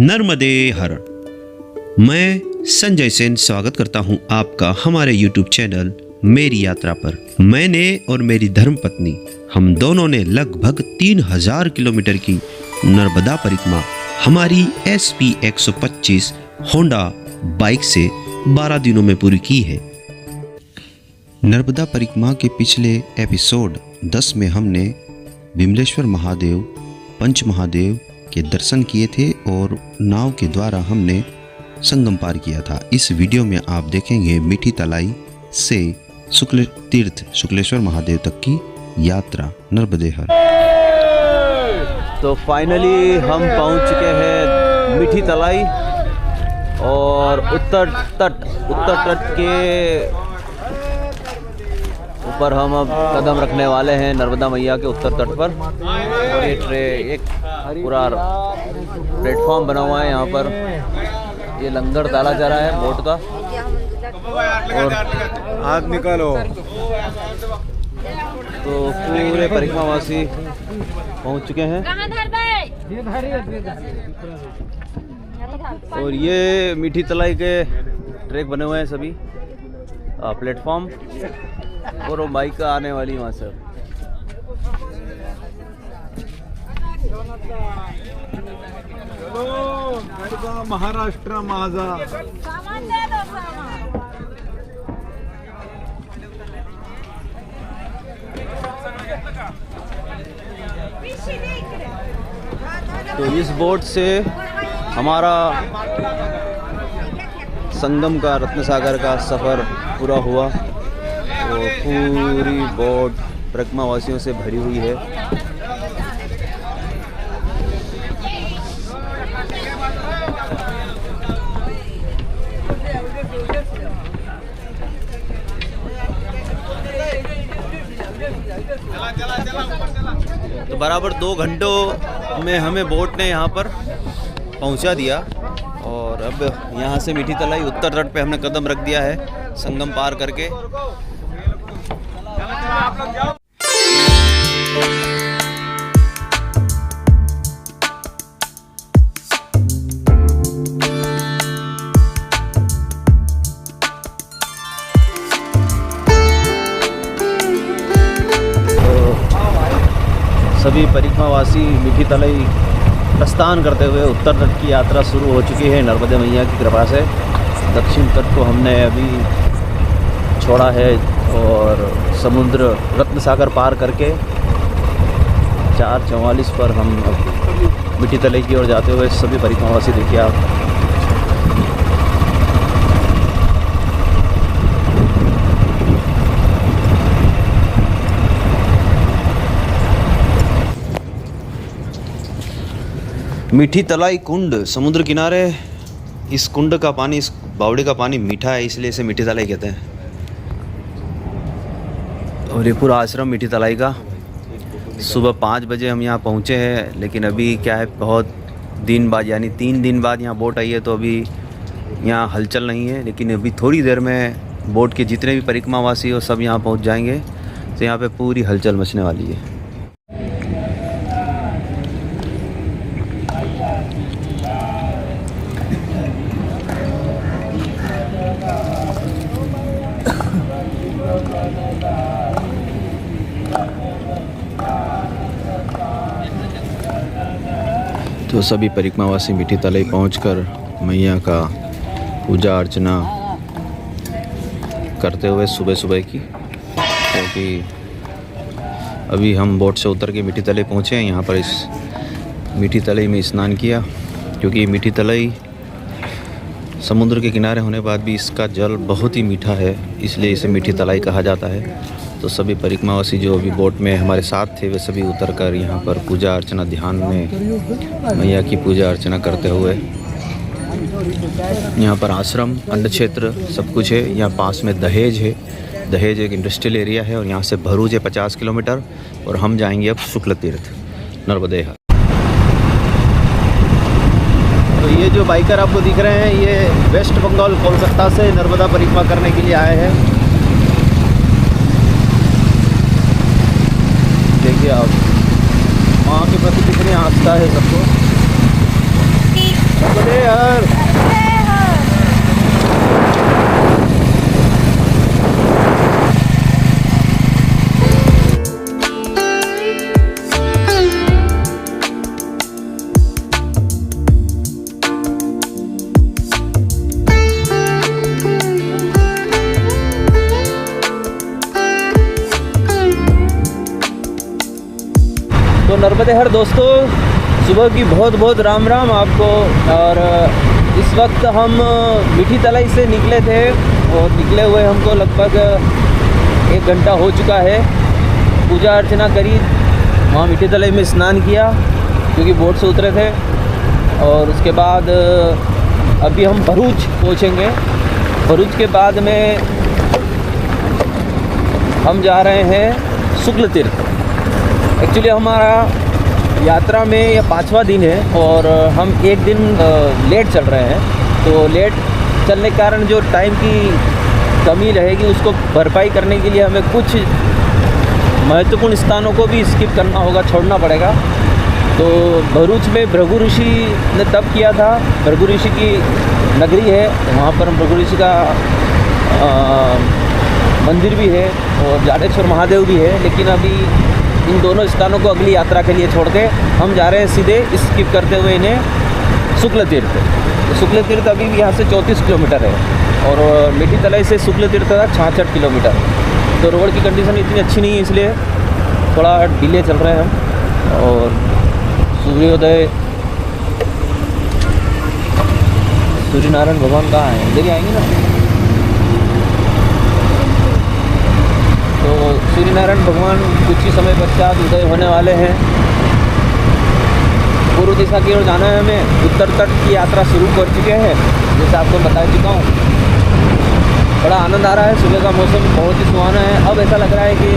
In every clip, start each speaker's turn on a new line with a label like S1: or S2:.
S1: नर्मदे हर। मैं संजय सेन स्वागत करता हूं आपका हमारे YouTube चैनल मेरी यात्रा पर। मैंने और मेरी धर्मपत्नी हम दोनों ने लगभग 3000 किलोमीटर की नर्मदा परिक्रमा हमारी SP 125 होंडा बाइक से 12 दिनों में पूरी की है। नर्मदा परिक्रमा के पिछले एपिसोड 10 में हमने विमलेश्वर महादेव, पंच महादेव के दर्शन किए थे और नाव के द्वारा हमने संगम पार किया था। इस वीडियो में आप देखेंगे मीठी तलाई से शुक्ल तीर्थ शुक्लेश्वर महादेव तक की यात्रा नर्मदे हर।
S2: तो फाइनली हम पहुंच चुके हैं मीठी तलाई और उत्तर तट के ऊपर हम अब कदम रखने वाले हैं नर्मदा मैया के उत्तर तट पर। और ये एक पूरा प्लेटफॉर्म बना हुआ है यहाँ पर। ये लंगर डाला जा रहा है बोट का और हाथ निकालो। तो पूरे परिक्रमावासी पहुँच चुके हैं और ये मीठी तलाई के ट्रैक बने हुए हैं सभी प्लेटफॉर्म और वो बाइक आने वाली वहाँ से।
S3: महाराष्ट्र माझा।
S2: तो इस बोट से हमारा संगम का रत्नसागर का सफ़र पूरा हुआ। तो पूरी बोट परिक्रमावासियों से भरी हुई है। तो बराबर 2 घंटों में हमें बोट ने यहाँ पर पहुँचा दिया और अब यहाँ से मीठी तलाई उत्तर तट पे हमने कदम रख दिया है संगम पार करके। सभी परिक्रमावासी मीठी तलाई प्रस्थान करते हुए उत्तर तट की यात्रा शुरू हो चुकी है नर्मदा मैया की कृपा से। दक्षिण तट को हमने अभी छोड़ा है और समुद्र रत्नसागर पार करके 4:44 पर हम मीठी तलाई की ओर जाते हुए सभी परिक्रमावासी देखिए आप। मीठी तलाई कुंड समुद्र किनारे। इस कुंड का पानी, इस बावड़े का पानी मीठा है, इसलिए इसे मीठी तलाई कहते हैं। और ये पूरा आश्रम मीठी तलाई का। सुबह 5 बजे हम यहाँ पहुँचे हैं, लेकिन अभी क्या है बहुत दिन बाद यानी 3 दिन बाद यहाँ बोट आई है, तो अभी यहाँ हलचल नहीं है। लेकिन अभी थोड़ी देर में बोट के जितने भी परिक्रमावासी हो सब यहाँ पहुँच जाएंगे। तो यहाँ पे पूरी हलचल मचने वाली है। तो सभी परिक्रमावासी मीठी तलाई पहुंचकर मैया का पूजा अर्चना करते हुए सुबह की, क्योंकि अभी हम बोट से उतर के मीठी तलाई पहुँचे हैं। यहाँ पर इस मीठी तलाई में स्नान किया, क्योंकि मीठी तलाई समुद्र के किनारे होने बाद भी इसका जल बहुत ही मीठा है, इसलिए इसे मीठी तलाई कहा जाता है। तो सभी परिक्रमावासी जो अभी बोट में हमारे साथ थे वे सभी उतरकर यहाँ पर पूजा अर्चना ध्यान में मैया की पूजा अर्चना करते हुए। यहाँ पर आश्रम, अन्न क्षेत्र सब कुछ है। यहाँ पास में दहेज है। दहेज एक इंडस्ट्रियल एरिया है और यहाँ से भरूच है 50 किलोमीटर। और हम जाएंगे अब शुक्ल तीर्थ नर्मदे हर। तो ये जो बाइकर आपको दिख रहे हैं ये वेस्ट बंगाल कोलकाता से नर्मदा परिक्रमा करने के लिए आए हैं। देखिए आप वहाँ के प्रति कितने नाश्ता है सबको। बोले यार तो नर्मदे हर दोस्तों, सुबह की बहुत बहुत राम राम आपको। और इस वक्त हम मीठी तलाई से निकले थे और निकले हुए हमको लगभग 1 घंटा हो चुका है। पूजा अर्चना करी, वहाँ मीठी तलाई में स्नान किया क्योंकि बोट से उतरे थे। और उसके बाद अभी हम भरूच पहुँचेंगे। भरूच के बाद में हम जा रहे हैं शुक्ल तीर्थ। एक्चुअली हमारा यात्रा में यह 5वां दिन है और हम 1 दिन लेट चल रहे हैं। तो लेट चलने के कारण जो टाइम की कमी रहेगी उसको भरपाई करने के लिए हमें कुछ महत्वपूर्ण स्थानों को भी स्किप करना होगा, छोड़ना पड़ेगा। तो भरूच में भृगु ऋषि ने तप किया था। भृगु ऋषि की नगरी है, वहाँ पर भृगु ऋषि का मंदिर भी है और जाडेश्वर महादेव भी है। लेकिन अभी इन दोनों स्थानों को अगली यात्रा के लिए छोड़ के हम जा रहे हैं सीधे स्किप करते हुए इन्हें शुक्ल तीर्थ। तो शुक्ल तीर्थ अभी भी यहाँ से 34 किलोमीटर है और मीठी तलाई से शुक्ल तीर्थ का 66 किलोमीटर। तो रोड की कंडीशन इतनी अच्छी नहीं है, इसलिए थोड़ा डिले चल रहे हैं हम। और सूर्योदय सूर्यनारायण भगवान कहाँ हैं? इधर ही आएंगे ना। तो सूर्यनारायण भगवान कुछ ही समय पश्चात उदय होने वाले हैं। पूर्व दिशा की ओर जाना है हमें। उत्तर तट की यात्रा शुरू कर चुके हैं, जैसे आपको बता चुका हूँ। बड़ा आनंद आ रहा है, सुबह का मौसम बहुत ही सुहाना है। अब ऐसा लग रहा है कि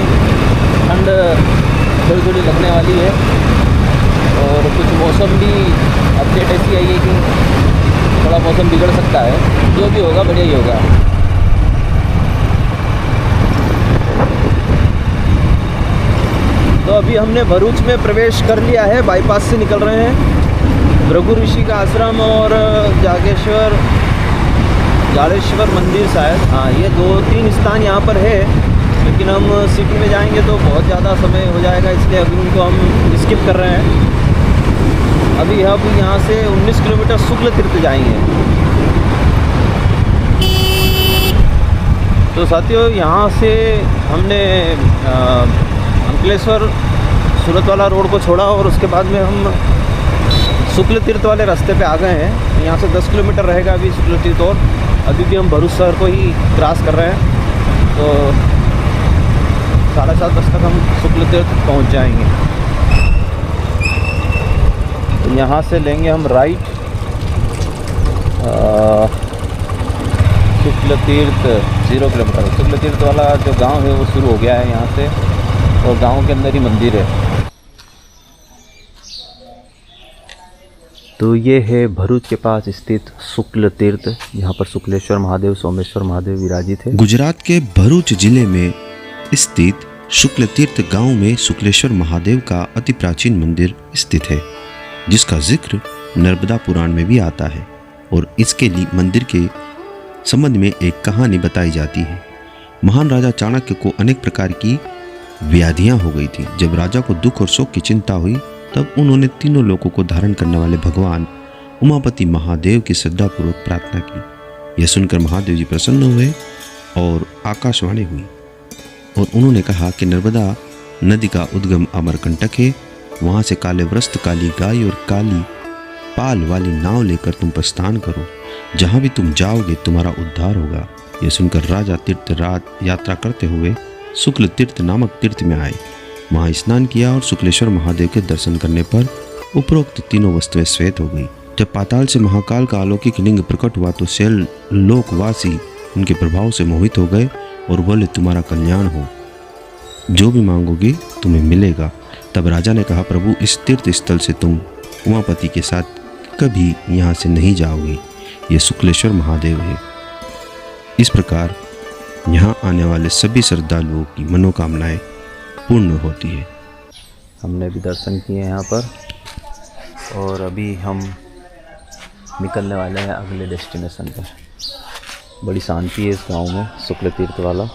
S2: ठंड थोड़ी थोड़ी लगने वाली है और कुछ मौसम भी अपडेट ऐसी आई है कि थोड़ा मौसम बिगड़ सकता है। जो भी होगा बढ़िया ही होगा। तो अभी हमने भरूच में प्रवेश कर लिया है, बाईपास से निकल रहे हैं। भृगु ऋषि का आश्रम और जाडेश्वर मंदिर शायद, हाँ ये 2-3 स्थान यहाँ पर है। लेकिन हम सिटी में जाएंगे तो बहुत ज़्यादा समय हो जाएगा, इसलिए अभी उनको हम स्किप कर रहे हैं। अभी हम यहाँ से 19 किलोमीटर शुक्ल तीर्थ जाएंगे। तो साथियों, यहाँ से हमने अंकलेश्वर सूरत वाला रोड को छोड़ा और उसके बाद में हम शुक्ल तीर्थ वाले रास्ते पे आ गए हैं। यहाँ से 10 किलोमीटर रहेगा अभी शुक्ल तीर्थ और अभी भी हम भरूच शहर को ही क्रॉस कर रहे हैं। तो 7:30 बजे तक हम शुक्ल तीर्थ पहुँच जाएंगे। तो यहाँ से लेंगे हम राइट। शुक्ल तीर्थ 0 किलोमीटर। शुक्ल तीर्थ वाला जो गांव है वो शुरू हो गया है यहाँ से और गांव के अंदर ही मंदिर है। तो ये है भरूच के पास स्थित शुक्ल तीर्थ, यहाँ पर शुक्लेश्वर महादेव, सोमेश्वर महादेव विराजित है।
S1: गुजरात के भरूच जिले में स्थित शुक्ल तीर्थ गांव में शुक्लेश्वर महादेव का अति प्राचीन मंदिर स्थित है, जिसका जिक्र नर्मदा पुराण में भी आता है। और इसके लिए मंदिर के संबंध में एक कहानी बताई जाती है। महान राजा चाणक्य को अनेक प्रकार की व्याधियां हो गई थी। जब राजा को दुख और शोक की चिंता हुई, तब उन्होंने तीनों लोकों को धारण करने वाले भगवान उमापति महादेव की श्रद्धापूर्वक प्रार्थना की। यह सुनकर महादेव जी प्रसन्न हुए और आकाशवाणी हुई और उन्होंने कहा कि नर्मदा नदी का उद्गम अमरकंटक है। वहां से काले वस्त्र, काली गाय और काली पाल वाली नाव लेकर तुम प्रस्थान करो। जहां भी तुम जाओगे तुम्हारा उद्धार होगा। यह सुनकर राजा तीर्थ यात्रा करते हुए शुक्ल तीर्थ नामक तीर्थ में आए। वहां स्नान किया और शुक्लेश्वर महादेव के दर्शन करने पर उपरोक्त तीनों वस्तुएं श्वेत हो गई। जब पाताल से महाकाल का अलौकिक लिंग प्रकट हुआ तो शैल लोकवासी उनके प्रभाव से मोहित हो गए और बोले, तुम्हारा कल्याण हो, जो भी मांगोगे तुम्हें मिलेगा। तब राजा ने कहा, प्रभु इस तीर्थ स्थल से तुम उमापति के साथ कभी यहाँ से नहीं जाओगे। ये शुक्लेश्वर महादेव है। इस प्रकार यहाँ आने वाले सभी श्रद्धालुओं की मनोकामनाएं पूर्ण होती है।
S2: हमने भी दर्शन किए यहाँ पर और अभी हम निकलने वाले हैं अगले डेस्टिनेशन पर। बड़ी शांति है इस गांव में, शुक्ल तीर्थ वाला।